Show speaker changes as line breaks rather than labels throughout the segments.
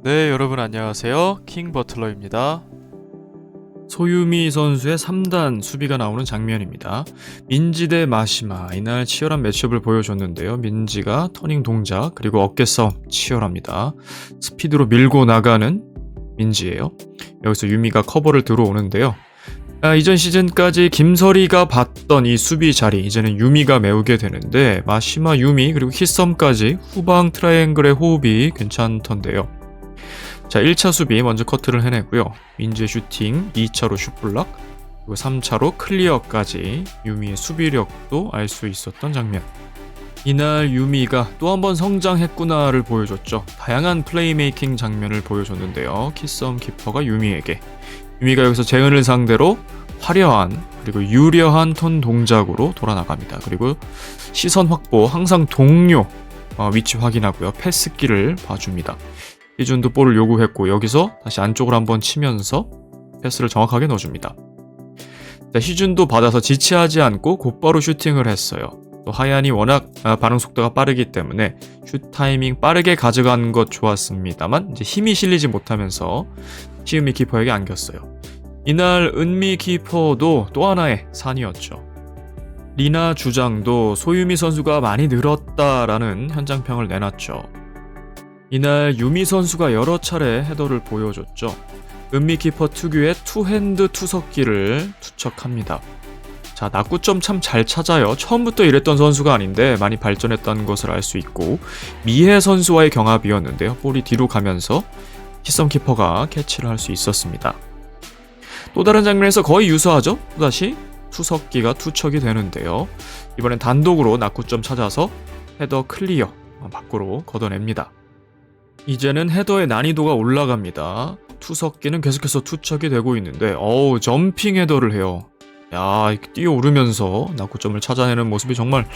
네, 여러분 안녕하세요. 킹 버틀러입니다. 소유미 선수의 3단 수비가 나오는 장면입니다. 민지 대 마시마, 이날 치열한 매치업을 보여줬는데요. 민지가 터닝 동작 그리고 어깨 싸움 치열합니다. 스피드로 밀고 나가는 민지예요. 여기서 유미가 커버를 들어오는데요. 이전 시즌까지 김설이가 봤던 이 수비 자리 이제는 유미가 메우게 되는데, 마시마, 유미 그리고 히썸까지 후방 트라이앵글의 호흡이 괜찮던데요. 자, 1차 수비 먼저 커트를 해내고요. 민지의 슈팅, 2차로 슛블락, 그리고 3차로 클리어까지 유미의 수비력도 알 수 있었던 장면. 이날 유미가 또 한 번 성장했구나를 보여줬죠. 다양한 플레이메이킹 장면을 보여줬는데요. 키썸 키퍼가 유미에게, 유미가 여기서 재은을 상대로 화려한 그리고 유려한 턴 동작으로 돌아나갑니다. 그리고 시선 확보, 항상 동료 위치 확인하고요. 패스기를 봐줍니다. 희준도 볼을 요구했고 여기서 다시 안쪽으로 한번 치면서 패스를 정확하게 넣어줍니다. 자, 희준도 받아서 지체하지 않고 곧바로 슈팅을 했어요. 또 하얀이 워낙 반응 속도가 빠르기 때문에 슛 타이밍 빠르게 가져간 것 좋았습니다만 이제 힘이 실리지 못하면서 시은미 키퍼에게 안겼어요. 이날 은미 키퍼도 또 하나의 산이었죠. 리나 주장도 소유미 선수가 많이 늘었다라는 현장평을 내놨죠. 이날 유미 선수가 여러 차례 헤더를 보여줬죠. 은미 키퍼 특유의 투핸드 투석기를 투척합니다. 자, 낙구점 참 잘 찾아요. 처음부터 이랬던 선수가 아닌데 많이 발전했다는 것을 알 수 있고, 미해 선수와의 경합이었는데요. 볼이 뒤로 가면서 히썸 키퍼가 캐치를 할 수 있었습니다. 또 다른 장면에서 거의 유사하죠? 또다시 투석기가 투척이 되는데요. 이번엔 단독으로 낙구점 찾아서 헤더 클리어 밖으로 걷어냅니다. 이제는 헤더의 난이도가 올라갑니다. 투석기는 계속해서 투척이 되고 있는데 점핑 헤더를 해요. 야, 뛰어오르면서 낙구점을 찾아내는 모습이 정말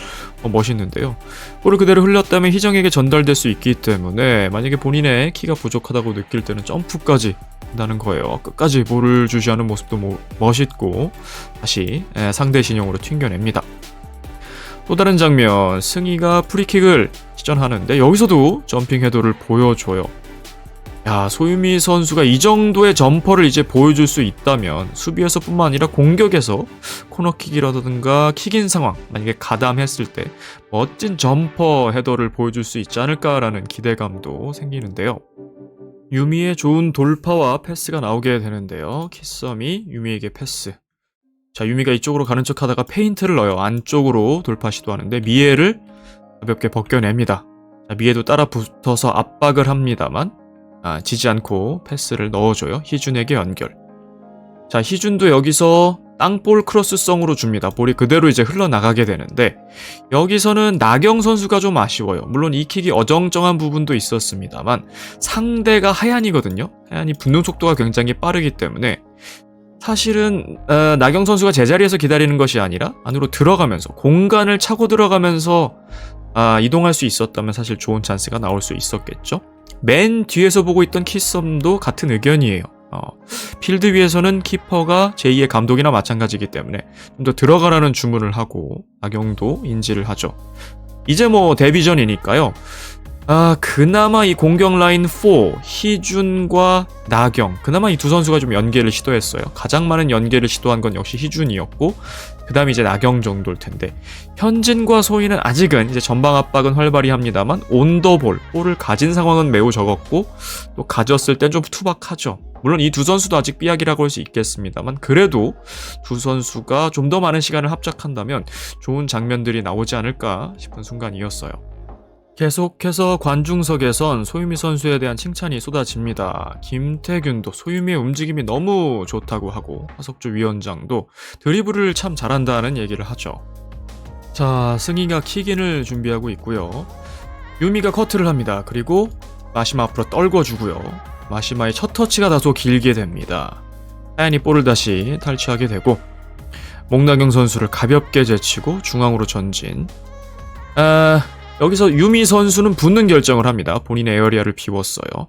멋있는데요. 볼을 그대로 흘렸다면 희정에게 전달될 수 있기 때문에 만약에 본인의 키가 부족하다고 느낄 때는 점프까지 한다는 거예요. 끝까지 볼을 주시하는 모습도 멋있고 다시 상대 진영으로 튕겨냅니다. 또 다른 장면, 승희가 프리킥을 시전하는데 여기서도 점핑 헤더를 보여줘요. 야, 소유미 선수가 이 정도의 점퍼를 이제 보여줄 수 있다면 수비에서뿐만 아니라 공격에서 코너킥이라든가 킥인 상황, 만약에 가담했을 때 멋진 점퍼 헤더를 보여줄 수 있지 않을까라는 기대감도 생기는데요. 유미의 좋은 돌파와 패스가 나오게 되는데요. 키썸이 유미에게 패스. 자, 유미가 이쪽으로 가는 척 하다가 페인트를 넣어요. 안쪽으로 돌파 시도하는데 미에를 가볍게 벗겨냅니다. 자, 미에도 따라 붙어서 압박을 합니다만 지지 않고 패스를 넣어줘요. 희준에게 연결. 자, 희준도 여기서 땅볼 크로스성으로 줍니다. 볼이 그대로 이제 흘러나가게 되는데 여기서는 나경 선수가 좀 아쉬워요. 물론 이 킥이 어정쩡한 부분도 있었습니다만 상대가 하얀이거든요. 하얀이 붙는 속도가 굉장히 빠르기 때문에 사실은 나경 선수가 제자리에서 기다리는 것이 아니라 안으로 들어가면서 공간을 차고 들어가면서 이동할 수 있었다면 사실 좋은 찬스가 나올 수 있었겠죠. 맨 뒤에서 보고 있던 키썸도 같은 의견이에요. 필드 위에서는 키퍼가 제2의 감독이나 마찬가지이기 때문에 좀 더 들어가라는 주문을 하고 나경도 인지를 하죠. 이제 뭐 데뷔전이니까요. 그나마 이 공격 라인 4, 희준과 나경, 그나마 이 두 선수가 좀 연계를 시도했어요. 가장 많은 연계를 시도한 건 역시 희준이었고, 그 다음에 이제 나경 정도일 텐데, 현진과 소희는 아직은 이제 전방 압박은 활발히 합니다만, 온더볼, 볼을 가진 상황은 매우 적었고, 또 가졌을 땐 좀 투박하죠. 물론 이 두 선수도 아직 삐약이라고 할 수 있겠습니다만, 그래도 두 선수가 좀 더 많은 시간을 합작한다면 좋은 장면들이 나오지 않을까 싶은 순간이었어요. 계속해서 관중석에선 소유미 선수에 대한 칭찬이 쏟아집니다. 김태균도 소유미의 움직임이 너무 좋다고 하고 하석주 위원장도 드리블을 참 잘한다는 얘기를 하죠. 자, 승희가 킥인을 준비하고 있고요. 유미가 커트를 합니다. 그리고 마시마 앞으로 떨궈주고요. 마시마의 첫 터치가 다소 길게 됩니다. 하얀이 볼을 다시 탈취하게 되고 목나경 선수를 가볍게 제치고 중앙으로 전진. 여기서 유미 선수는 붙는 결정을 합니다. 본인의 에어리아를 비웠어요.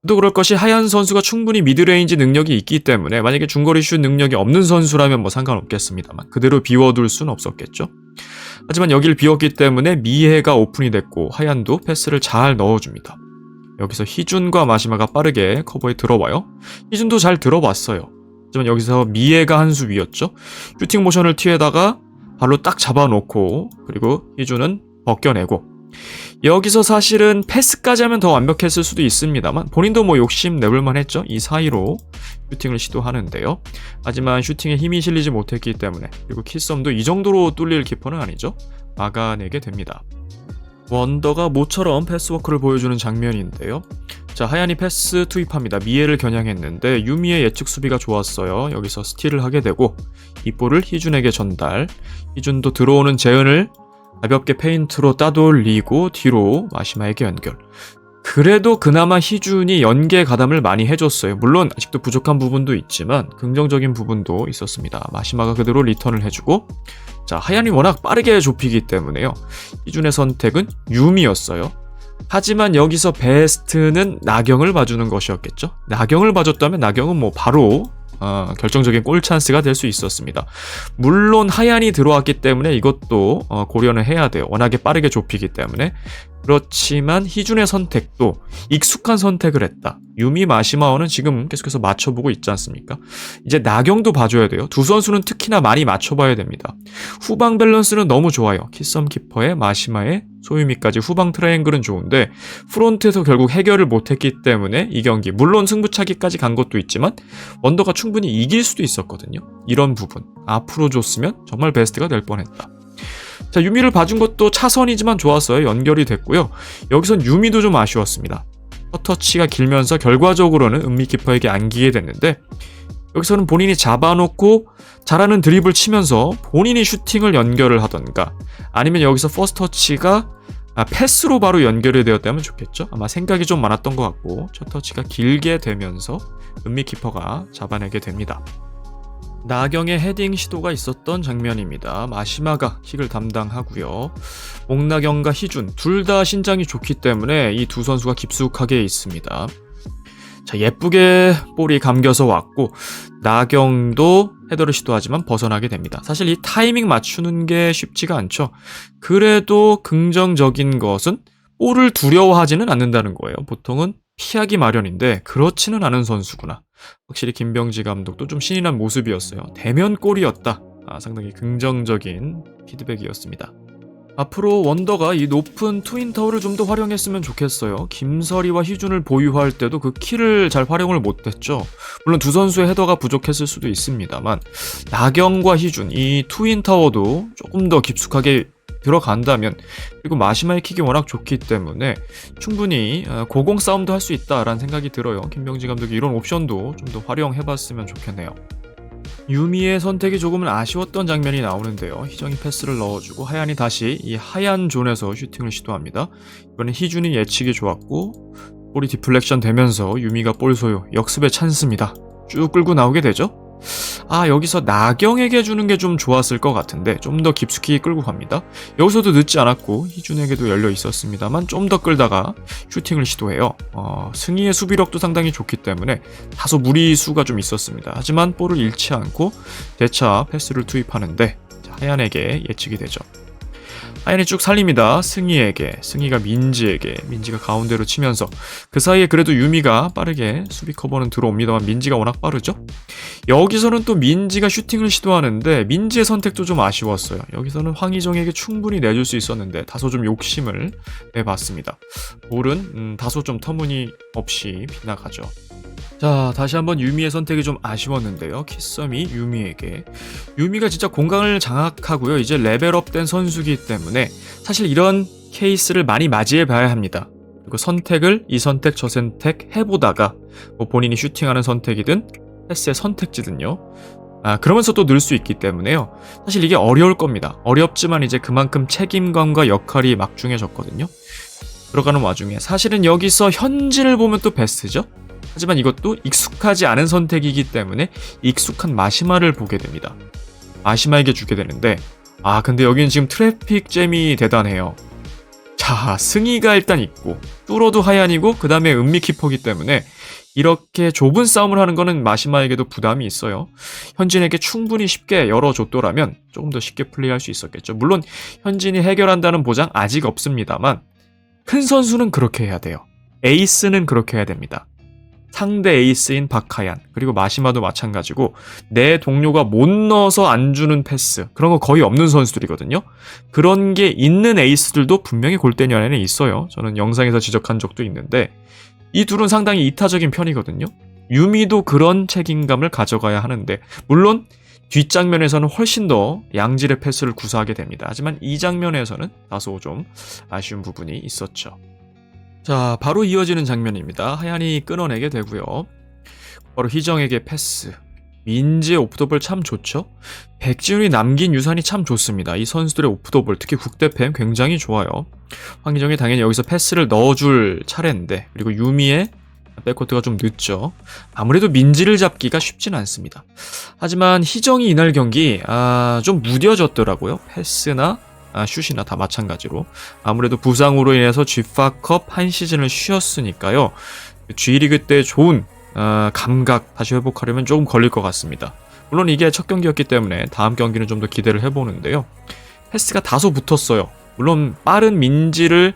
또 그럴 것이 하얀 선수가 충분히 미드레인지 능력이 있기 때문에 만약에 중거리 슛 능력이 없는 선수라면 뭐 상관없겠습니다만 그대로 비워둘 수는 없었겠죠. 하지만 여길 비웠기 때문에 미해가 오픈이 됐고 하얀도 패스를 잘 넣어줍니다. 여기서 희준과 마시마가 빠르게 커버에 들어와요. 희준도 잘 들어봤어요. 하지만 여기서 미에가 한 수 위였죠. 슈팅 모션을 티에다가 발로 딱 잡아놓고 그리고 희준은 벗겨내고 여기서 사실은 패스까지 하면 더 완벽했을 수도 있습니다만 본인도 뭐 욕심 내볼만 했죠. 이 사이로 슈팅을 시도하는데요. 하지만 슈팅에 힘이 실리지 못했기 때문에 그리고 키썸도 이 정도로 뚫릴 키퍼는 아니죠. 막아내게 됩니다. 원더가 모처럼 패스워크를 보여주는 장면인데요. 자, 하얀이 패스 투입합니다. 미에를 겨냥했는데 유미의 예측 수비가 좋았어요. 여기서 스틸을 하게 되고 이 볼을 희준에게 전달. 희준도 들어오는 재은을 가볍게 페인트로 따돌리고 뒤로 마시마에게 연결. 그래도 그나마 희준이 연계 가담을 많이 해줬어요. 물론 아직도 부족한 부분도 있지만 긍정적인 부분도 있었습니다. 마시마가 그대로 리턴을 해주고 자, 하얀이 워낙 빠르게 좁히기 때문에요. 희준의 선택은 유미였어요. 하지만 여기서 베스트는 나경을 봐주는 것이었겠죠. 나경을 봐줬다면 나경은 뭐 바로 결정적인 골 찬스가 될 수 있었습니다. 물론 하얀이 들어왔기 때문에 이것도 고려는 해야 돼요. 워낙에 빠르게 좁히기 때문에. 그렇지만 희준의 선택도 익숙한 선택을 했다. 유미 마시마오는 지금 계속해서 맞춰보고 있지 않습니까? 이제 나경도 봐줘야 돼요. 두 선수는 특히나 많이 맞춰봐야 됩니다. 후방 밸런스는 너무 좋아요. 키썸 키퍼의 마시마의 소유미까지 후방 트라이앵글은 좋은데 프론트에서 결국 해결을 못했기 때문에 이 경기 물론 승부차기까지 간 것도 있지만 원더가 충분히 이길 수도 있었거든요. 이런 부분 앞으로 줬으면 정말 베스트가 될 뻔했다. 자, 유미를 봐준 것도 차선이지만 좋았어요. 연결이 됐고요. 여기선 유미도 좀 아쉬웠습니다. 터치가 길면서 결과적으로는 은미 키퍼에게 안기게 됐는데 여기서는 본인이 잡아놓고 잘하는 드리블 치면서 본인이 슈팅을 연결을 하던가 아니면 여기서 퍼스트 터치가 패스로 바로 연결이 되었다면 좋겠죠. 아마 생각이 좀 많았던 것 같고 첫 터치가 길게 되면서 은미 키퍼가 잡아내게 됩니다. 나경의 헤딩 시도가 있었던 장면입니다. 마시마가 킥을 담당하고요. 옥나경과 희준 둘 다 신장이 좋기 때문에 이 두 선수가 깊숙하게 있습니다. 자, 예쁘게 볼이 감겨서 왔고 나경도 헤더를 시도하지만 벗어나게 됩니다. 사실 이 타이밍 맞추는 게 쉽지가 않죠. 그래도 긍정적인 것은 볼을 두려워하지는 않는다는 거예요. 보통은 피하기 마련인데 그렇지는 않은 선수구나. 확실히 김병지 감독도 좀 신이 난 모습이었어요. 대면 골이었다. 상당히 긍정적인 피드백이었습니다. 앞으로 원더가 이 높은 트윈타워를 좀 더 활용했으면 좋겠어요. 김설이와 희준을 보유할 때도 그 키를 잘 활용을 못했죠. 물론 두 선수의 헤더가 부족했을 수도 있습니다만 나경과 희준 이 트윈타워도 조금 더 깊숙하게 들어간다면 그리고 마시마의 킥이 워낙 좋기 때문에 충분히 고공 싸움도 할 수 있다라는 생각이 들어요. 김병지 감독이 이런 옵션도 좀 더 활용해봤으면 좋겠네요. 유미의 선택이 조금은 아쉬웠던 장면이 나오는데요. 희정이 패스를 넣어주고 하얀이 다시 이 하얀 존에서 슈팅을 시도합니다. 이번엔 희준이 예측이 좋았고 볼이 디플렉션 되면서 유미가 볼 소유, 역습의 찬스입니다. 쭉 끌고 나오게 되죠. 여기서 나경에게 주는 게 좀 좋았을 것 같은데 좀 더 깊숙이 끌고 갑니다. 여기서도 늦지 않았고 희준에게도 열려 있었습니다만 좀 더 끌다가 슈팅을 시도해요. 승희의 수비력도 상당히 좋기 때문에 다소 무리수가 좀 있었습니다. 하지만 볼을 잃지 않고 대차 패스를 투입하는데 하얀에게 예측이 되죠. 하얀이 쭉 살립니다. 승희에게, 승희가 민지에게, 민지가 가운데로 치면서 그 사이에 그래도 유미가 빠르게 수비 커버는 들어옵니다만 민지가 워낙 빠르죠. 여기서는 또 민지가 슈팅을 시도하는데 민지의 선택도 좀 아쉬웠어요. 여기서는 황희정에게 충분히 내줄 수 있었는데 다소 좀 욕심을 내봤습니다. 볼은 다소 좀 터무니없이 빗나가죠. 자, 다시 한번 유미의 선택이 좀 아쉬웠는데요. 키썸이 유미에게. 유미가 진짜 공간을 장악하고요. 이제 레벨업된 선수이기 때문에 사실 이런 케이스를 많이 맞이해 봐야 합니다. 그리고 선택을 이 선택 저 선택 해보다가 뭐 본인이 슈팅하는 선택이든 패스의 선택지든요. 그러면서 또 늘 수 있기 때문에요. 사실 이게 어려울 겁니다. 어렵지만 이제 그만큼 책임감과 역할이 막중해졌거든요. 들어가는 와중에 사실은 여기서 현진을 보면 또 베스트죠. 하지만 이것도 익숙하지 않은 선택이기 때문에 익숙한 마시마를 보게 됩니다. 마시마에게 주게 되는데 근데 여기는 지금 트래픽 잼이 대단해요. 자, 승희가 일단 있고 뚫어도 하얀이고 그 다음에 은미 키퍼기 때문에 이렇게 좁은 싸움을 하는 거는 마시마에게도 부담이 있어요. 현진에게 충분히 쉽게 열어줬더라면 조금 더 쉽게 플레이할 수 있었겠죠. 물론 현진이 해결한다는 보장 아직 없습니다만 큰 선수는 그렇게 해야 돼요. 에이스는 그렇게 해야 됩니다. 상대 에이스인 박하얀 그리고 마시마도 마찬가지고 내 동료가 못 넣어서 안 주는 패스 그런 거 거의 없는 선수들이거든요. 그런 게 있는 에이스들도 분명히 골대녀 안에 있어요. 저는 영상에서 지적한 적도 있는데 이 둘은 상당히 이타적인 편이거든요. 유미도 그런 책임감을 가져가야 하는데 물론 뒷장면에서는 훨씬 더 양질의 패스를 구사하게 됩니다. 하지만 이 장면에서는 다소 좀 아쉬운 부분이 있었죠. 자, 바로 이어지는 장면입니다. 하얀이 끊어내게 되고요. 바로 희정에게 패스. 민지의 오프더볼 참 좋죠? 백지훈이 남긴 유산이 참 좋습니다. 이 선수들의 오프더볼, 특히 국대팸 굉장히 좋아요. 황희정이 당연히 여기서 패스를 넣어줄 차례인데 그리고 유미의 백코트가 좀 늦죠. 아무래도 민지를 잡기가 쉽진 않습니다. 하지만 희정이 이날 경기 좀 무뎌졌더라고요. 패스나 슛이나 다 마찬가지로 아무래도 부상으로 인해서 G파컵 한 시즌을 쉬었으니까요. G리그 때 좋은 감각 다시 회복하려면 조금 걸릴 것 같습니다. 물론 이게 첫 경기였기 때문에 다음 경기는 좀 더 기대를 해보는데요. 패스가 다소 붙었어요. 물론 빠른 민지를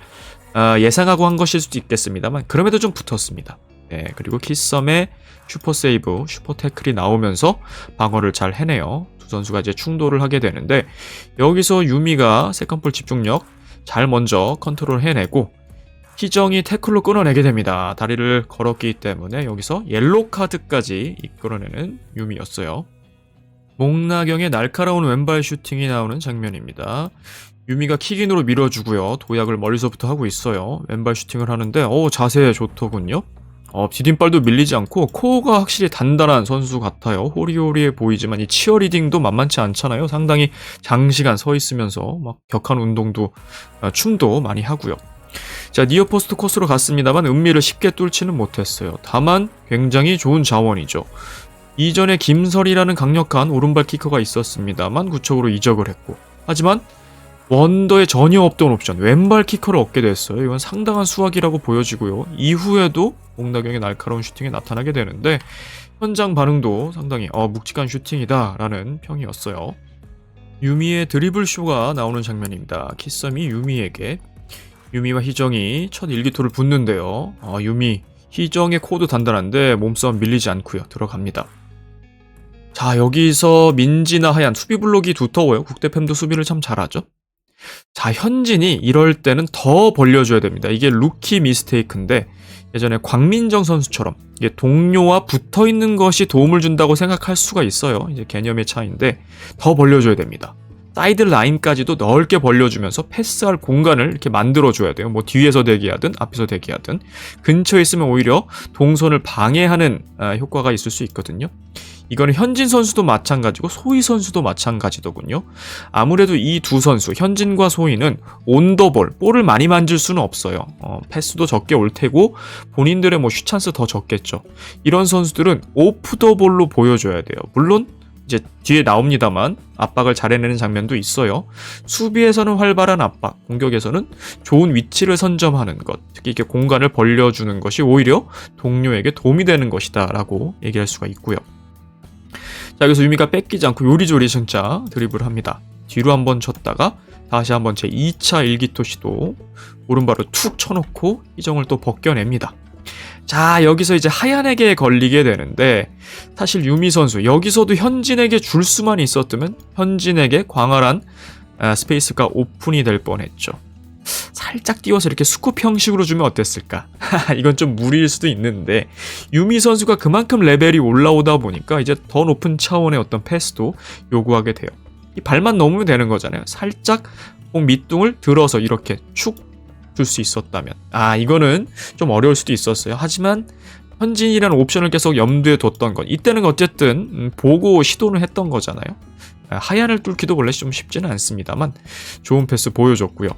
예상하고 한 것일 수도 있겠습니다만 그럼에도 좀 붙었습니다. 네, 그리고 키썸의 슈퍼 세이브, 슈퍼 태클이 나오면서 방어를 잘 해내요. 두 선수가 이제 충돌을 하게 되는데 여기서 유미가 세컨볼 집중력 잘 먼저 컨트롤 해내고 희정이 태클로 끊어내게 됩니다. 다리를 걸었기 때문에 여기서 옐로우 카드까지 이끌어내는 유미였어요. 목나경의 날카로운 왼발 슈팅이 나오는 장면입니다. 유미가 킥인으로 밀어주고요. 도약을 멀리서부터 하고 있어요. 왼발 슈팅을 하는데 자세 좋더군요. 디딤발도 밀리지 않고 코어가 확실히 단단한 선수 같아요. 호리호리해 보이지만 이 치어리딩도 만만치 않잖아요. 상당히 장시간 서 있으면서 막 격한 운동도 춤도 많이 하고요. 자, 니어포스트 코스로 갔습니다만 은미를 쉽게 뚫지는 못했어요. 다만 굉장히 좋은 자원이죠. 이전에 김설이라는 강력한 오른발 키커가 있었습니다만 구척으로 이적을 했고 하지만 원더에 전혀 없던 옵션 왼발 키커를 얻게 됐어요. 이건 상당한 수확이라고 보여지고요. 이후에도 목나경의 날카로운 슈팅이 나타나게 되는데 현장 반응도 상당히 묵직한 슈팅이다 라는 평이었어요. 유미의 드리블 쇼가 나오는 장면입니다. 키썸이 유미에게 유미와 희정이 첫 일기토를 붙는데요. 유미 희정의 코어도 단단한데 몸싸움 밀리지 않고요. 들어갑니다. 자, 여기서 민지나 하얀 수비 블록이 두터워요. 국대팸도 수비를 참 잘하죠. 자, 현진이 이럴 때는 더 벌려줘야 됩니다. 이게 루키 미스테이크인데 예전에 광민정 선수처럼 이게 동료와 붙어있는 것이 도움을 준다고 생각할 수가 있어요. 이제 개념의 차이인데 더 벌려줘야 됩니다. 사이드 라인까지도 넓게 벌려주면서 패스할 공간을 이렇게 만들어줘야 돼요. 뭐 뒤에서 대기하든 앞에서 대기하든 근처에 있으면 오히려 동선을 방해하는 효과가 있을 수 있거든요. 이거는 현진 선수도 마찬가지고 소희 선수도 마찬가지더군요. 아무래도 이 두 선수 현진과 소희는 온더볼, 볼을 많이 만질 수는 없어요. 패스도 적게 올 테고 본인들의 뭐 슛찬스 더 적겠죠. 이런 선수들은 오프더볼로 보여줘야 돼요. 물론 이제 뒤에 나옵니다만 압박을 잘 해내는 장면도 있어요. 수비에서는 활발한 압박, 공격에서는 좋은 위치를 선점하는 것, 특히 이렇게 공간을 벌려주는 것이 오히려 동료에게 도움이 되는 것이다 라고 얘기할 수가 있고요. 자, 여기서 유미가 뺏기지 않고 요리조리 진짜 드리블을 합니다. 뒤로 한번 쳤다가 다시 한번 제 2차 일기토 시도 오른발로 툭 쳐놓고 희정을 또 벗겨냅니다. 자, 여기서 이제 하얀에게 걸리게 되는데 사실 유미 선수 여기서도 현진에게 줄 수만 있었다면 현진에게 광활한 스페이스가 오픈이 될 뻔했죠. 살짝 띄워서 이렇게 스쿱 형식으로 주면 어땠을까? 이건 좀 무리일 수도 있는데 유미 선수가 그만큼 레벨이 올라오다 보니까 이제 더 높은 차원의 어떤 패스도 요구하게 돼요. 이 발만 넘으면 되는 거잖아요. 살짝 공 밑둥을 들어서 이렇게 축 줄 수 있었다면 이거는 좀 어려울 수도 있었어요. 하지만 현진이라는 옵션을 계속 염두에 뒀던 건 이때는 어쨌든 보고 시도는 했던 거잖아요. 하얀을 뚫기도 원래 좀 쉽지는 않습니다만 좋은 패스 보여줬고요.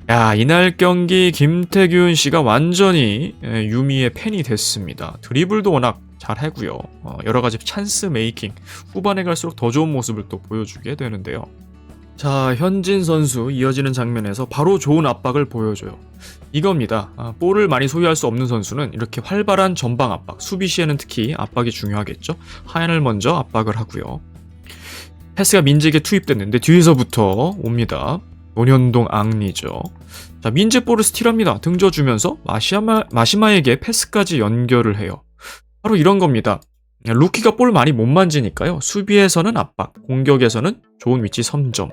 야, 이날 경기 김태균 씨가 완전히 유미의 팬이 됐습니다. 드리블도 워낙 잘 하고요. 여러 가지 찬스 메이킹, 후반에 갈수록 더 좋은 모습을 또 보여주게 되는데요. 자, 현진 선수 이어지는 장면에서 바로 좋은 압박을 보여줘요. 이겁니다. 볼을 많이 소유할 수 없는 선수는 이렇게 활발한 전방 압박, 수비 시에는 특히 압박이 중요하겠죠. 하얀을 먼저 압박을 하고요. 패스가 민지에게 투입됐는데 뒤에서부터 옵니다. 논현동 앙리죠. 자, 민재볼을 스틸합니다. 등져주면서 마시마에게 패스까지 연결을 해요. 바로 이런 겁니다. 루키가 볼 많이 못 만지니까요. 수비에서는 압박, 공격에서는 좋은 위치 선점.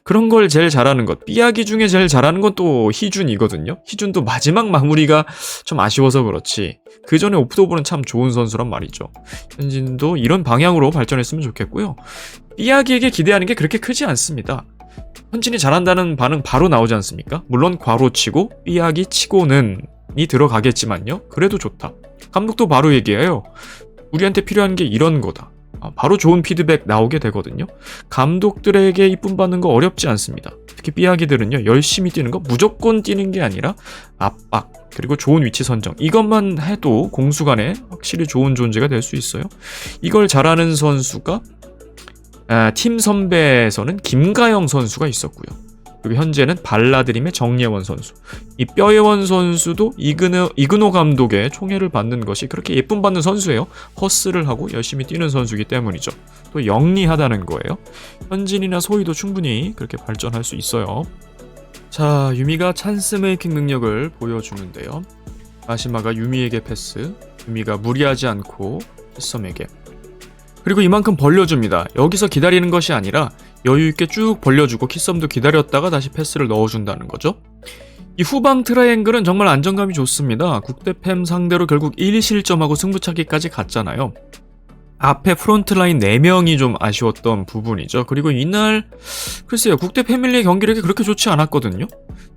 그런 걸 제일 잘하는 것. 삐약이 중에 제일 잘하는 건 또 희준이거든요. 희준도 마지막 마무리가 좀 아쉬워서 그렇지. 그 전에 오프더볼은 참 좋은 선수란 말이죠. 현진도 이런 방향으로 발전했으면 좋겠고요. 삐약이에게 기대하는 게 그렇게 크지 않습니다. 현진이 잘한다는 반응 바로 나오지 않습니까? 물론 괄호치고 삐약이 치고는 이 들어가겠지만요. 그래도 좋다. 감독도 바로 얘기해요. 우리한테 필요한 게 이런 거다. 바로 좋은 피드백 나오게 되거든요. 감독들에게 이쁨 받는 거 어렵지 않습니다. 특히 삐약이들은요. 열심히 뛰는 거 무조건 뛰는 게 아니라 압박 그리고 좋은 위치 선정 이것만 해도 공수간에 확실히 좋은 존재가 될 수 있어요. 이걸 잘하는 선수가 팀 선배에서는 김가영 선수가 있었고요. 그리고 현재는 발라드림의 정예원 선수. 이 뼈예원 선수도 이근호 감독의 총애를 받는 것이 그렇게 예쁨 받는 선수예요. 허스를 하고 열심히 뛰는 선수이기 때문이죠. 또 영리하다는 거예요. 현진이나 소희도 충분히 그렇게 발전할 수 있어요. 자, 유미가 찬스 메이킹 능력을 보여주는데요. 마시마가 유미에게 패스, 유미가 무리하지 않고 키썸에게. 그리고 이만큼 벌려줍니다. 여기서 기다리는 것이 아니라 여유있게 쭉 벌려주고 키썸도 기다렸다가 다시 패스를 넣어준다는 거죠. 이 후방 트라이앵글은 정말 안정감이 좋습니다. 국대팸 상대로 결국 1실점하고 승부차기까지 갔잖아요. 앞에 프론트라인 4명이 좀 아쉬웠던 부분이죠. 그리고 이날 글쎄요, 국대 패밀리의 경기력이 그렇게 좋지 않았거든요.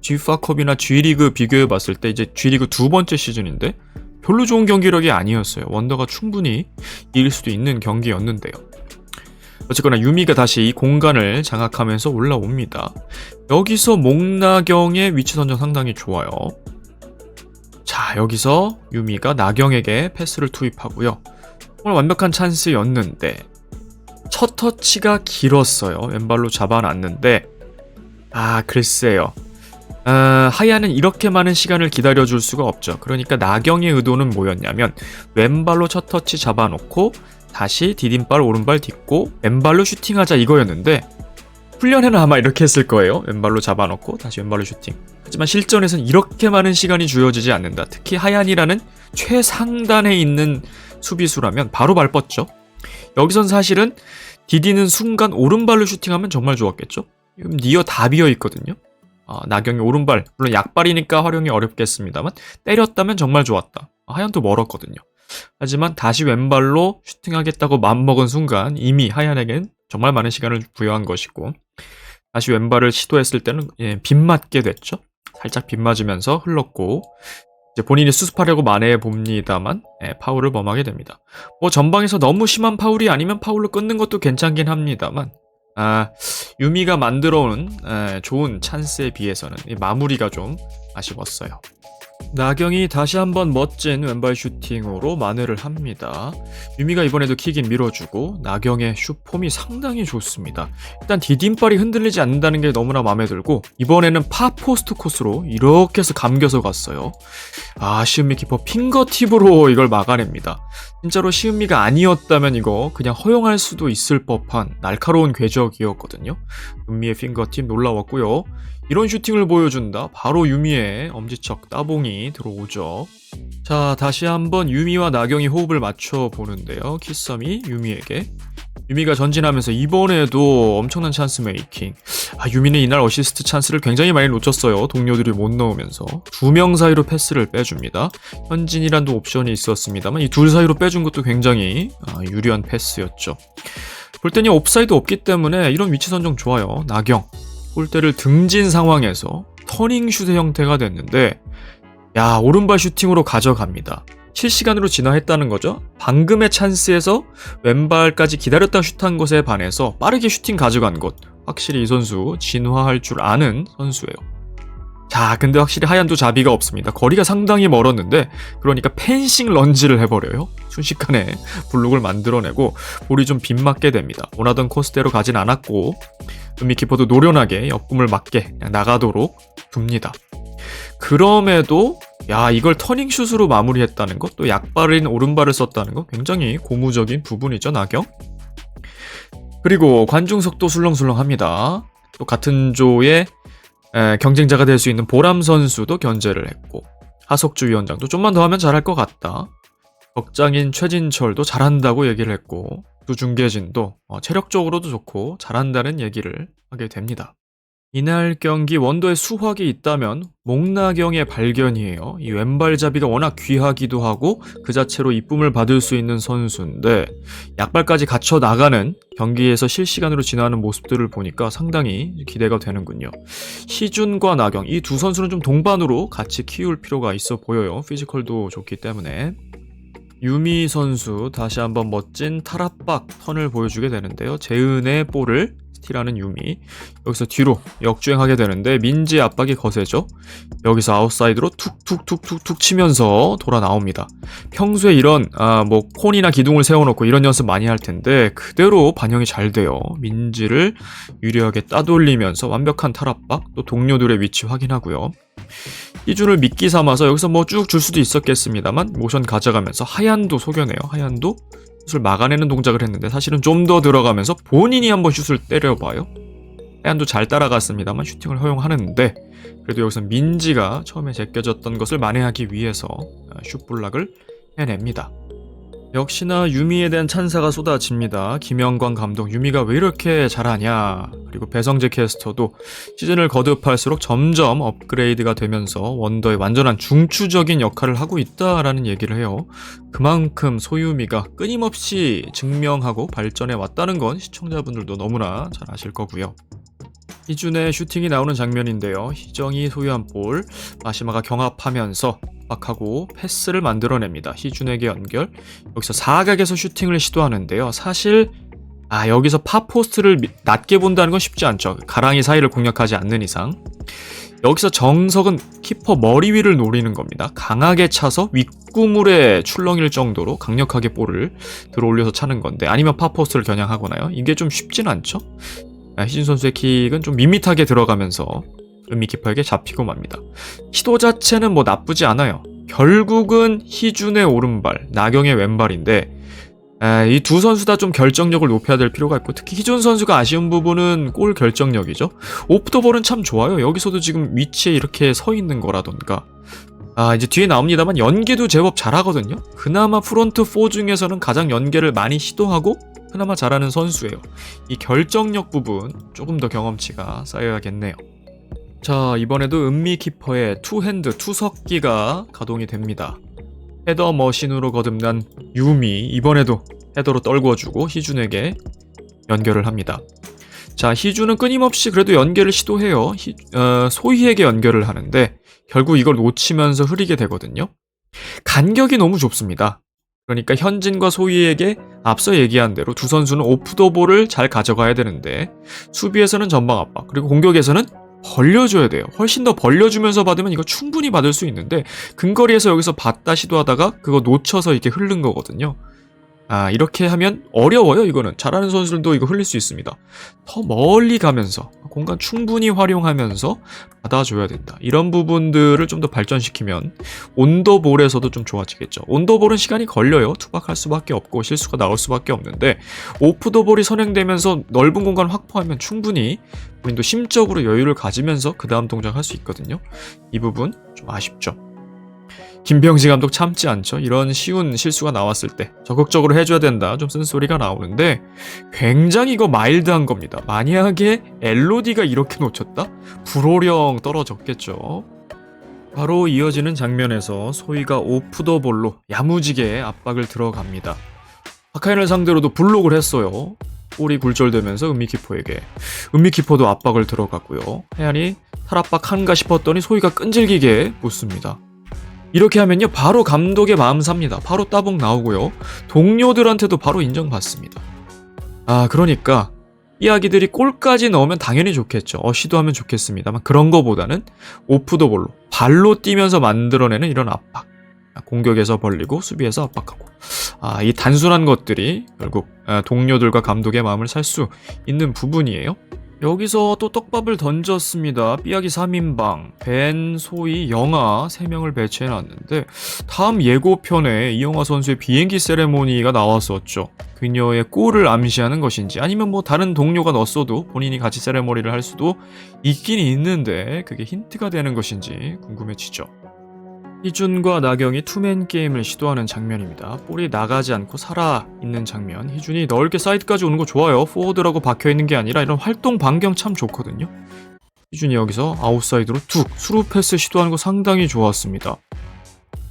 G파컵이나 G리그 비교해봤을 때 이제 G리그 2번째 시즌인데 별로 좋은 경기력이 아니었어요. 원더가 충분히 이길 수도 있는 경기였는데요. 어쨌거나 유미가 다시 이 공간을 장악하면서 올라옵니다. 여기서 목나경의 위치 선정 상당히 좋아요. 자, 여기서 유미가 나경에게 패스를 투입하고요. 정말 완벽한 찬스였는데 첫 터치가 길었어요. 왼발로 잡아놨는데 글쎄요. 하야는 이렇게 많은 시간을 기다려줄 수가 없죠. 그러니까 나경의 의도는 뭐였냐면 왼발로 첫 터치 잡아놓고 다시 디딤발 오른발 딛고 왼발로 슈팅하자 이거였는데 훈련에는 아마 이렇게 했을 거예요. 왼발로 잡아놓고 다시 왼발로 슈팅. 하지만 실전에서는 이렇게 많은 시간이 주어지지 않는다. 특히 하얀이라는 최상단에 있는 수비수라면 바로 발 뻗죠. 여기선 사실은 디디는 순간 오른발로 슈팅하면 정말 좋았겠죠. 지금 니어 다 비어있거든요. 나경이 오른발, 물론 약발이니까 활용이 어렵겠습니다만 때렸다면 정말 좋았다. 하얀도 멀었거든요. 하지만 다시 왼발로 슈팅하겠다고 맘먹은 순간 이미 하얀에겐 정말 많은 시간을 부여한 것이고 다시 왼발을 시도했을 때는 빗맞게 됐죠. 살짝 빗맞으면서 흘렀고 이제 본인이 수습하려고 만회해 봅니다만 파울을 범하게 됩니다. 뭐 전방에서 너무 심한 파울이 아니면 파울로 끊는 것도 괜찮긴 합니다만 유미가 만들어온 좋은 찬스에 비해서는 이 마무리가 좀 아쉬웠어요. 나경이 다시 한번 멋진 왼발 슈팅으로 만회를 합니다. 유미가 이번에도 킥인 밀어주고 나경의 슛폼이 상당히 좋습니다. 일단 디딤발이 흔들리지 않는다는 게 너무나 마음에 들고 이번에는 파포스트 코스로 이렇게 해서 감겨서 갔어요. 시은미 키퍼 핑거팁으로 이걸 막아냅니다. 진짜로 시은미가 아니었다면 이거 그냥 허용할 수도 있을 법한 날카로운 궤적이었거든요. 은미의 핑거팁 놀라웠고요. 이런 슈팅을 보여준다. 바로 유미의 엄지척 따봉이 들어오죠. 자, 다시 한번 유미와 나경이 호흡을 맞춰보는데요. 키썸이 유미에게. 유미가 전진하면서 이번에도 엄청난 찬스 메이킹. 유미는 이날 어시스트 찬스를 굉장히 많이 놓쳤어요. 동료들이 못 넣으면서. 2명 사이로 패스를 빼줍니다. 현진이란도 옵션이 있었습니다만 이 둘 사이로 빼준 것도 굉장히 유리한 패스였죠. 볼 때는 옵사이드 없기 때문에 이런 위치 선정 좋아요. 나경. 골대를 등진 상황에서 터닝슛의 형태가 됐는데 오른발 슈팅으로 가져갑니다. 실시간으로 진화했다는 거죠. 방금의 찬스에서 왼발까지 기다렸다 슛한 것에 반해서 빠르게 슈팅 가져간 것. 확실히 이 선수 진화할 줄 아는 선수예요. 자, 근데 확실히 하얀도 자비가 없습니다. 거리가 상당히 멀었는데 그러니까 펜싱 런지를 해버려요. 순식간에 블록을 만들어내고 볼이 좀 빗맞게 됩니다. 원하던 코스대로 가진 않았고 은미키퍼도 노련하게 옆꿈을 맞게 나가도록 둡니다. 그럼에도 이걸 터닝슛으로 마무리했다는 것, 또 약발인 오른발을 썼다는 것 굉장히 고무적인 부분이죠, 나경. 그리고 관중석도 술렁술렁합니다. 또 같은 조에 경쟁자가 될 수 있는 보람 선수도 견제를 했고 하석주 위원장도 좀만 더 하면 잘할 것 같다. 적장인 최진철도 잘한다고 얘기를 했고 두 중계진도 체력적으로도 좋고 잘한다는 얘기를 하게 됩니다. 이날 경기 원더에 수확이 있다면 목나경의 발견이에요. 이 왼발잡이가 워낙 귀하기도 하고 그 자체로 이쁨을 받을 수 있는 선수인데 약발까지 갖춰 나가는 경기에서 실시간으로 진화하는 모습들을 보니까 상당히 기대가 되는군요. 희준과 나경 이 두 선수는 좀 동반으로 같이 키울 필요가 있어 보여요. 피지컬도 좋기 때문에. 유미 선수 다시 한번 멋진 탈압박 턴을 보여주게 되는데요. 재은의 볼을 스틸하는 유미, 여기서 뒤로 역주행하게 되는데 민지의 압박이 거세죠. 여기서 아웃사이드로 툭툭툭툭툭 치면서 돌아 나옵니다. 평소에 이런 뭐 콘이나 기둥을 세워놓고 이런 연습 많이 할 텐데 그대로 반영이 잘 돼요. 민지를 유리하게 따돌리면서 완벽한 탈압박, 또 동료들의 위치 확인하고요. 희준을 미끼 삼아서 여기서 뭐 쭉 줄 수도 있었겠습니다만 모션 가져가면서 하얀도 속여내요. 하얀도 슛을 막아내는 동작을 했는데 사실은 좀 더 들어가면서 본인이 한번 슛을 때려봐요. 하얀도 잘 따라갔습니다만 슈팅을 허용하는데 그래도 여기서 민지가 처음에 제껴졌던 것을 만회하기 위해서 슛블락을 해냅니다. 역시나 유미에 대한 찬사가 쏟아집니다. 김영광 감독, 유미가 왜 이렇게 잘하냐. 그리고 배성재 캐스터도 시즌을 거듭할수록 점점 업그레이드가 되면서 원더의 완전한 중추적인 역할을 하고 있다라는 얘기를 해요. 그만큼 소유미가 끊임없이 증명하고 발전해 왔다는 건 시청자분들도 너무나 잘 아실 거고요. 희준의 슈팅이 나오는 장면인데요. 희정이 소유한 볼, 마시마가 경합하면서 압박하고 패스를 만들어냅니다. 희준에게 연결. 여기서 사각에서 슈팅을 시도하는데요. 사실 여기서 파포스트를 낮게 본다는 건 쉽지 않죠. 가랑이 사이를 공략하지 않는 이상. 여기서 정석은 키퍼 머리 위를 노리는 겁니다. 강하게 차서 윗구물에 출렁일 정도로 강력하게 볼을 들어올려서 차는 건데, 아니면 파포스트를 겨냥하거나요. 이게 좀 쉽진 않죠. 희준 선수의 킥은 좀 밋밋하게 들어가면서 은미 키퍼에게 잡히고 맙니다. 시도 자체는 뭐 나쁘지 않아요. 결국은 희준의 오른발, 나경의 왼발인데 이 두 선수 다 좀 결정력을 높여야 될 필요가 있고, 특히 희준 선수가 아쉬운 부분은 골 결정력이죠. 오프 더 볼은 참 좋아요. 여기서도 지금 위치에 이렇게 서 있는 거라던가, 이제 뒤에 나옵니다만 연계도 제법 잘하거든요. 그나마 프론트 4 중에서는 가장 연계를 많이 시도하고 그나마 잘하는 선수예요. 이 결정력 부분 조금 더 경험치가 쌓여야겠네요. 자, 이번에도 은미 키퍼의 투핸드 투석기가 가동이 됩니다. 헤더 머신으로 거듭난 유미, 이번에도 헤더로 떨궈주고 희준에게 연결을 합니다. 자, 희준은 끊임없이 그래도 연결을 시도해요. 소희에게 연결을 하는데 결국 이걸 놓치면서 흐리게 되거든요. 간격이 너무 좁습니다. 그러니까 현진과 소희에게 앞서 얘기한 대로 두 선수는 오프 더 볼을 잘 가져가야 되는데, 수비에서는 전방 압박, 그리고 공격에서는 벌려줘야 돼요. 훨씬 더 벌려주면서 받으면 이거 충분히 받을 수 있는데, 근거리에서 여기서 받다 시도하다가 그거 놓쳐서 이렇게 흐른 거거든요. 이렇게 하면 어려워요. 이거는 잘하는 선수들도 이거 흘릴 수 있습니다. 더 멀리 가면서 공간 충분히 활용하면서 받아줘야 된다. 이런 부분들을 좀 더 발전시키면 온더볼에서도 좀 좋아지겠죠. 온더볼은 시간이 걸려요. 투박할 수밖에 없고 실수가 나올 수밖에 없는데, 오프더볼이 선행되면서 넓은 공간 확보하면 충분히 본인도 심적으로 여유를 가지면서 그 다음 동작할 수 있거든요. 이 부분 좀 아쉽죠. 김병지 감독 참지 않죠. 이런 쉬운 실수가 나왔을 때 적극적으로 해줘야 된다 좀 쓴소리가 나오는데, 굉장히 이거 마일드한 겁니다. 만약에 엘로디가 이렇게 놓쳤다? 불호령 떨어졌겠죠. 바로 이어지는 장면에서 소희가 오프 더 볼로 야무지게 압박을 들어갑니다. 하카인을 상대로도 블록을 했어요. 볼이 굴절되면서 은미키퍼에게, 은미키퍼도 압박을 들어갔고요. 하얀이 탈압박한가 싶었더니 소희가 끈질기게 붙습니다. 이렇게 하면요 바로 감독의 마음 삽니다. 바로 따봉 나오고요. 동료들한테도 바로 인정받습니다. 그러니까 이야기들이 골까지 넣으면 당연히 좋겠죠. 시도하면 좋겠습니다만, 그런 거보다는 오프 더 볼로 발로 뛰면서 만들어내는 이런 압박, 공격에서 벌리고 수비에서 압박하고, 이 단순한 것들이 결국 동료들과 감독의 마음을 살 수 있는 부분이에요. 여기서 또 떡밥을 던졌습니다. 삐약이 3인방, 벤, 소희, 영아 3명을 배치해놨는데 다음 예고편에 이영아 선수의 비행기 세레모니가 나왔었죠. 그녀의 골을 암시하는 것인지 아니면 뭐 다른 동료가 넣었어도 본인이 같이 세레모니를 할 수도 있긴 있는데 그게 힌트가 되는 것인지 궁금해지죠. 희준과 나경이 투맨 게임을 시도하는 장면입니다. 볼이 나가지 않고 살아있는 장면. 희준이 넓게 사이드까지 오는 거 좋아요. 포워드라고 박혀있는 게 아니라 이런 활동 반경 참 좋거든요. 희준이 여기서 아웃사이드로 툭 스루 패스 시도하는 거 상당히 좋았습니다.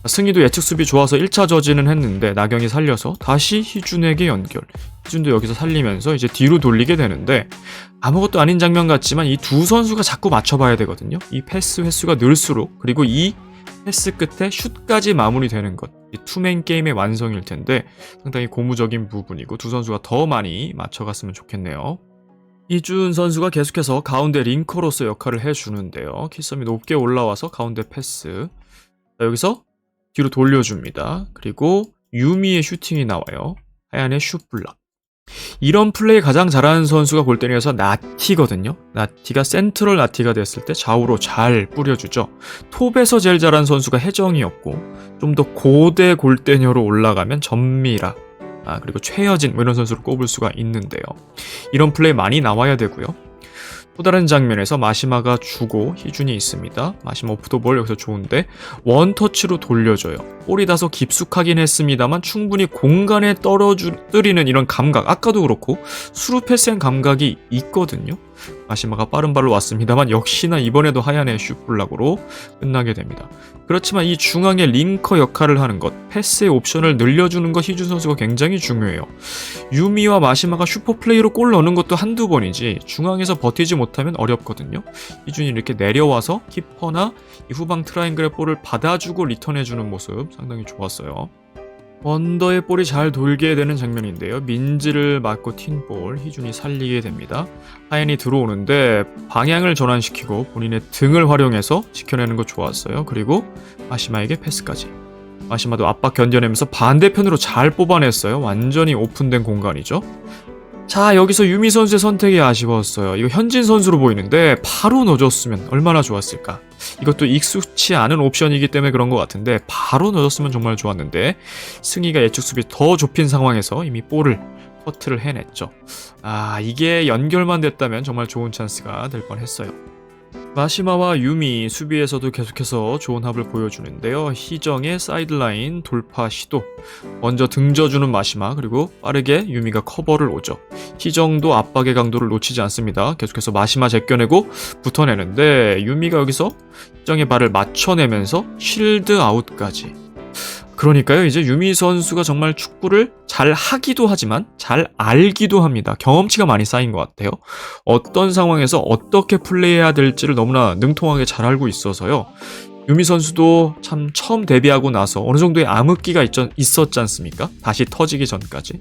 승희도 예측 수비 좋아서 1차 저지는 했는데 나경이 살려서 다시 희준에게 연결. 희준도 여기서 살리면서 이제 뒤로 돌리게 되는데 아무것도 아닌 장면 같지만 이 두 선수가 자꾸 맞춰봐야 되거든요. 이 패스 횟수가 늘수록 그리고 이 패스 끝에 슛까지 마무리되는 것, 이 투맨 게임의 완성일 텐데 상당히 고무적인 부분이고 두 선수가 더 많이 맞춰갔으면 좋겠네요. 이준 선수가 계속해서 가운데 링커로서 역할을 해주는데요. 키썸이 높게 올라와서 가운데 패스. 자, 여기서 뒤로 돌려줍니다. 그리고 유미의 슈팅이 나와요. 하얀의 슛블락. 이런 플레이 가장 잘하는 선수가 골대리에서 나티거든요. 나티가 센트럴 나티가 됐을 때 좌우로 잘 뿌려주죠. 톱에서 제일 잘하는 선수가 혜정이었고 좀 더 고대 골대녀로 올라가면 전미라 그리고 최여진 뭐 이런 선수를 꼽을 수가 있는데요. 이런 플레이 많이 나와야 되고요. 또 다른 장면에서 마시마가 주고 희준이 있습니다. 마시마 오프더볼 여기서 좋은데 원터치로 돌려줘요. 볼이 다소 깊숙하긴 했습니다만 충분히 공간에 떨어뜨리는 이런 감각, 아까도 그렇고 수루 패스한 감각이 있거든요. 마시마가 빠른 발로 왔습니다만 역시나 이번에도 하얀의 슛블락으로 끝나게 됩니다. 그렇지만 이 중앙의 링커 역할을 하는 것, 패스의 옵션을 늘려주는 것 희준 선수가 굉장히 중요해요. 유미와 마시마가 슈퍼플레이로 골 넣는 것도 한두 번이지 중앙에서 버티지 못하면 어렵거든요. 희준이 이렇게 내려와서 키퍼나 이 후방 트라이앵글의 볼을 받아주고 리턴해주는 모습 상당히 좋았어요. 원더의 볼이 잘 돌게 되는 장면인데요. 민지를 맞고 튄 볼, 희준이 살리게 됩니다. 하얀이 들어오는데 방향을 전환시키고 본인의 등을 활용해서 지켜내는 거 좋았어요. 그리고 마시마에게 패스까지. 마시마도 압박 견뎌내면서 반대편으로 잘 뽑아냈어요. 완전히 오픈된 공간이죠. 자, 여기서 유미 선수의 선택이 아쉬웠어요. 이거 현진 선수로 보이는데 바로 넣어줬으면 얼마나 좋았을까. 이것도 익숙치 않은 옵션이기 때문에 그런 것 같은데 바로 넣어줬으면 정말 좋았는데 승희가 예측 수비 더 좁힌 상황에서 이미 볼을 커트를 해냈죠. 이게 연결만 됐다면 정말 좋은 찬스가 될 뻔했어요. 마시마와 유미 수비에서도 계속해서 좋은 합을 보여주는데요. 희정의 사이드라인 돌파 시도, 먼저 등져주는 마시마, 그리고 빠르게 유미가 커버를 오죠. 희정도 압박의 강도를 놓치지 않습니다. 계속해서 마시마 제껴내고 붙어내는데 유미가 여기서 희정의 발을 맞춰내면서 쉴드 아웃까지. 그러니까요, 이제 유미 선수가 정말 축구를 잘 하기도 하지만 잘 알기도 합니다. 경험치가 많이 쌓인 것 같아요. 어떤 상황에서 어떻게 플레이해야 될지를 너무나 능통하게 잘 알고 있어서요. 유미 선수도 참 처음 데뷔하고 나서 어느 정도의 암흑기가 있었지 않습니까? 다시 터지기 전까지.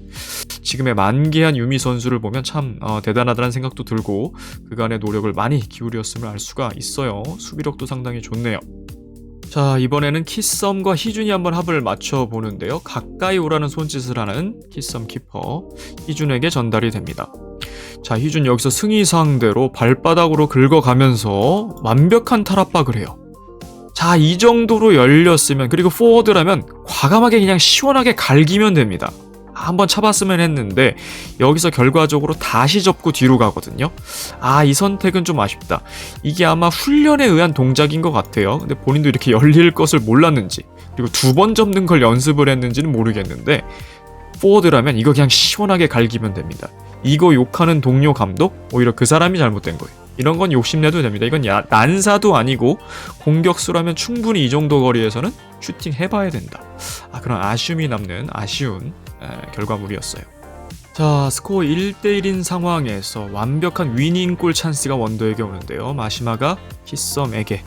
지금의 만개한 유미 선수를 보면 참 대단하다는 생각도 들고 그간의 노력을 많이 기울였음을 알 수가 있어요. 수비력도 상당히 좋네요. 자, 이번에는 키썸과 희준이 한번 합을 맞춰보는데요. 가까이 오라는 손짓을 하는 키썸 키퍼 희준에게 전달이 됩니다. 자, 희준 여기서 승희 상대로 발바닥으로 긁어가면서 완벽한 탈압박을 해요. 자, 이 정도로 열렸으면, 그리고 포워드라면 과감하게 그냥 시원하게 갈기면 됩니다. 한번 차봤으면 했는데 여기서 결과적으로 다시 접고 뒤로 가거든요. 이 선택은 좀 아쉽다. 이게 아마 훈련에 의한 동작인 것 같아요. 근데 본인도 이렇게 열릴 것을 몰랐는지, 그리고 두 번 접는 걸 연습을 했는지는 모르겠는데 포워드라면 이거 그냥 시원하게 갈기면 됩니다. 이거 욕하는 동료 감독, 오히려 그 사람이 잘못된 거예요. 이런 건 욕심내도 됩니다. 이건 난사도 아니고 공격수라면 충분히 이 정도 거리에서는 슈팅 해봐야 된다. 그런 아쉬움이 남는 아쉬운 결과물이었어요. 자, 스코어 1대1인 상황에서 완벽한 위닝골 찬스가 원더에게 오는데요. 마시마가 키썸에게,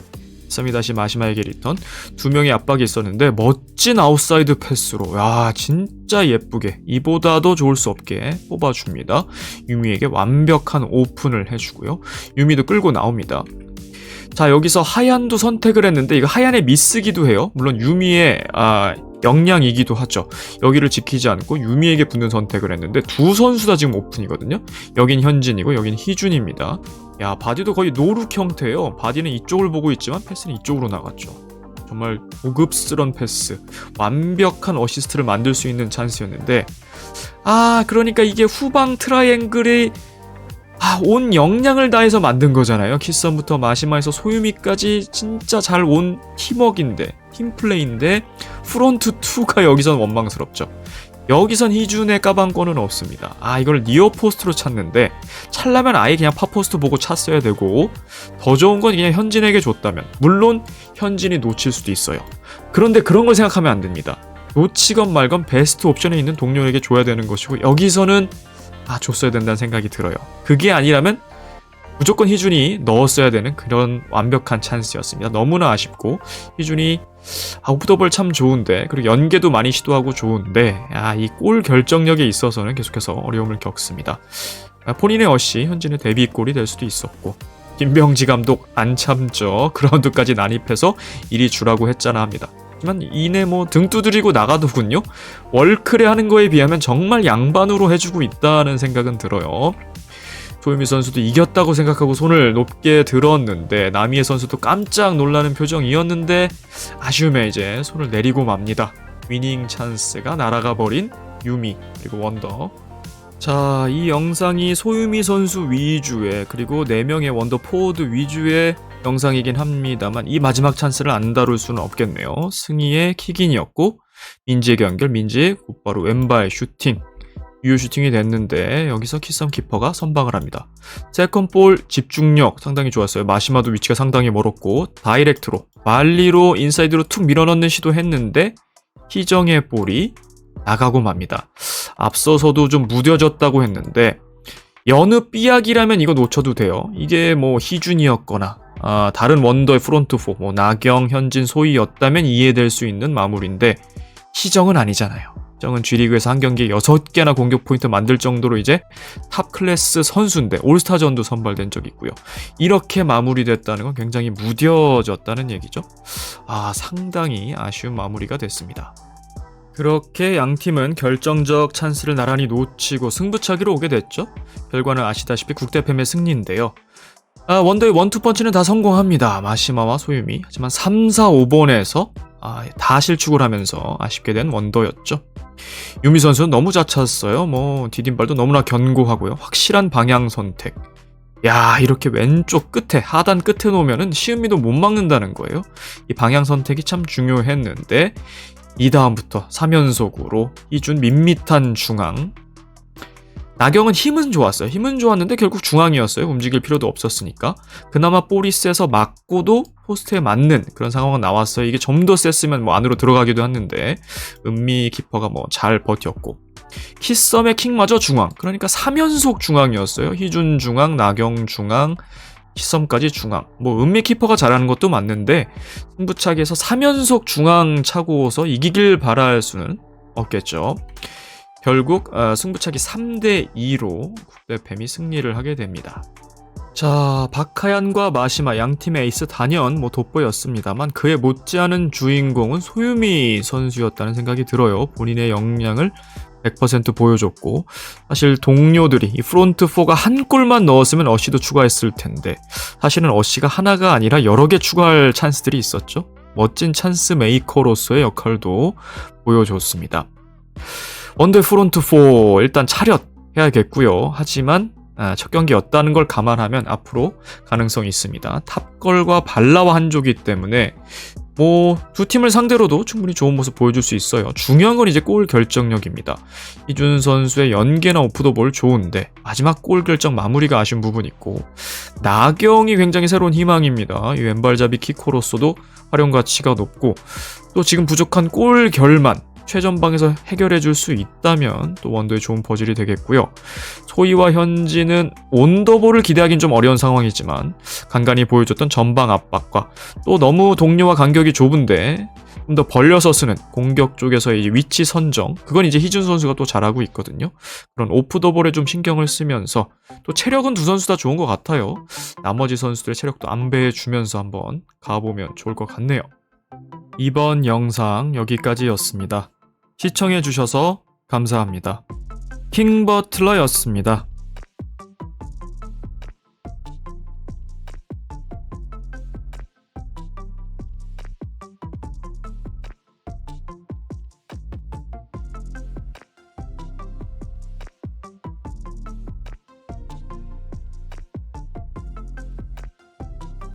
키썸이 다시 마시마에게 리턴. 두 명의 압박이 있었는데 멋진 아웃사이드 패스로 진짜 예쁘게, 이보다도 좋을 수 없게 뽑아줍니다. 유미에게 완벽한 오픈을 해주고요. 유미도 끌고 나옵니다. 자, 여기서 하얀도 선택을 했는데 이거 하얀의 미스기도 해요. 물론 유미의 역량이기도 하죠. 여기를 지키지 않고 유미에게 붙는 선택을 했는데 두 선수 다 지금 오픈이거든요. 여긴 현진이고 여긴 희준입니다. 야, 바디도 거의 노룩 형태예요. 바디는 이쪽을 보고 있지만 패스는 이쪽으로 나갔죠. 정말 고급스런 패스, 완벽한 어시스트를 만들 수 있는 찬스였는데 그러니까 이게 후방 트라이앵글이 온 역량을 다해서 만든 거잖아요. 키썸부터 마시마에서 소유미까지 진짜 잘 온 팀워크인데, 팀플레이인데 프론트 2가 여기선 원망스럽죠. 여기선 희준의 까방권은 없습니다. 이걸 니어 포스트로 찼는데 찰라면 아예 그냥 팝포스트 보고 찼어야 되고, 더 좋은 건 그냥 현진에게 줬다면, 물론 현진이 놓칠 수도 있어요. 그런데 그런 걸 생각하면 안 됩니다. 놓치건 말건 베스트 옵션에 있는 동료에게 줘야 되는 것이고, 여기서는 줬어야 된다는 생각이 들어요. 그게 아니라면 무조건 희준이 넣었어야 되는 그런 완벽한 찬스였습니다. 너무나 아쉽고, 희준이 오프더볼 참 좋은데, 그리고 연계도 많이 시도하고 좋은데 이 골 결정력에 있어서는 계속해서 어려움을 겪습니다. 본인의 어시 현진의 데뷔골이 될 수도 있었고, 김병지 감독 안 참죠. 그라운드까지 난입해서 이리 주라고 했잖아 합니다. 하지만 이내 등 두드리고 나가더군요. 월클에 하는 거에 비하면 정말 양반으로 해주고 있다는 생각은 들어요. 소유미 선수도 이겼다고 생각하고 손을 높게 들었는데, 남이의 선수도 깜짝 놀라는 표정이었는데 아쉬움에 이제 손을 내리고 맙니다. 위닝 찬스가 날아가 버린 유미 그리고 원더. 자, 이 영상이 소유미 선수 위주의, 그리고 4명의 원더 포워드 위주의 영상이긴 합니다만 이 마지막 찬스를 안 다룰 수는 없겠네요. 승희의 킥인이었고, 민지에게 연결, 민지 곧바로 왼발 슈팅, 유효 슈팅이 됐는데 여기서 키썸 키퍼가 선방을 합니다. 세컨볼 집중력 상당히 좋았어요. 마시마도 위치가 상당히 멀었고, 다이렉트로 말리로 인사이드로 툭 밀어넣는 시도했는데 희정의 볼이 나가고 맙니다. 앞서서도 좀 무뎌졌다고 했는데 여느 삐약이라면 이거 놓쳐도 돼요. 이게 희준이었거나 다른 원더의 프론트 4, 나경, 현진, 소희였다면 이해될 수 있는 마무리인데, 희정은 아니잖아요. 희정은 G리그에서 한 경기에 6개나 공격 포인트 만들 정도로 이제 탑 클래스 선수인데 올스타전도 선발된 적이 있고요. 이렇게 마무리됐다는 건 굉장히 무뎌졌다는 얘기죠. 상당히 아쉬운 마무리가 됐습니다. 그렇게 양팀은 결정적 찬스를 나란히 놓치고 승부차기로 오게 됐죠. 결과는 아시다시피 국대팸의 승리인데요. 원더의 원투펀치는 다 성공합니다. 마시마와 소유미. 하지만 3, 4, 5번에서 다 실축을 하면서 아쉽게 된 원더였죠. 유미 선수는 너무 잘 찼어요. 디딤발도 너무나 견고하고요. 확실한 방향 선택. 이렇게 왼쪽 끝에, 하단 끝에 놓으면은 시은미도 못 막는다는 거예요. 이 방향 선택이 참 중요했는데, 이 다음부터 3연속으로 희준 밋밋한 중앙. 나경은 힘은 좋았어요. 힘은 좋았는데 결국 중앙이었어요. 움직일 필요도 없었으니까. 그나마 볼이 세서 맞고도 포스트에 맞는 그런 상황은 나왔어요. 이게 좀 더 셌으면 안으로 들어가기도 했는데 은미 키퍼가 잘 버텼고, 키썸의 킥마저 중앙. 그러니까 3연속 중앙이었어요. 희준 중앙, 나경 중앙, 키썸까지 중앙. 은미 키퍼가 잘하는 것도 맞는데 승부차기에서 3연속 중앙 차고서 이기길 바랄 수는 없겠죠. 결국 승부차기 3대2로 국대팸이 승리를 하게 됩니다. 자, 박하얀과 마시마 양팀의 에이스 단연 돋보였습니다만 그에 못지않은 주인공은 소유미 선수였다는 생각이 들어요. 본인의 역량을 100% 보여줬고, 사실 동료들이 이 프론트 4가 한 골만 넣었으면 어시도 추가했을 텐데 사실은 어시가 하나가 아니라 여러 개 추가할 찬스들이 있었죠. 멋진 찬스 메이커로서의 역할도 보여줬습니다. 원더의 프론트 4 일단 차렷해야겠고요. 하지만 첫 경기였다는 걸 감안하면 앞으로 가능성이 있습니다. 탑걸과 발라와 한조기 때문에 두 팀을 상대로도 충분히 좋은 모습 보여줄 수 있어요. 중요한 건 이제 골 결정력입니다. 희준 선수의 연계나 오프더볼 좋은데 마지막 골 결정 마무리가 아쉬운 부분이 있고, 나경이 굉장히 새로운 희망입니다. 이 왼발잡이 키커로서도 활용 가치가 높고, 또 지금 부족한 골 결만, 최전방에서 해결해 줄 수 있다면 또 원더의 좋은 퍼즐이 되겠고요. 소희와 현진은 온더볼을 기대하긴 좀 어려운 상황이지만 간간히 보여줬던 전방 압박과 또 너무 동료와 간격이 좁은데 좀 더 벌려서 쓰는 공격 쪽에서의 이제 위치 선정, 그건 이제 희준 선수가 또 잘하고 있거든요. 그런 오프 더 볼에 좀 신경을 쓰면서 또 체력은 두 선수 다 좋은 것 같아요. 나머지 선수들의 체력도 안배해주면서 한번 가보면 좋을 것 같네요. 이번 영상 여기까지였습니다. 시청해주셔서 감사합니다. 킹버틀러였습니다.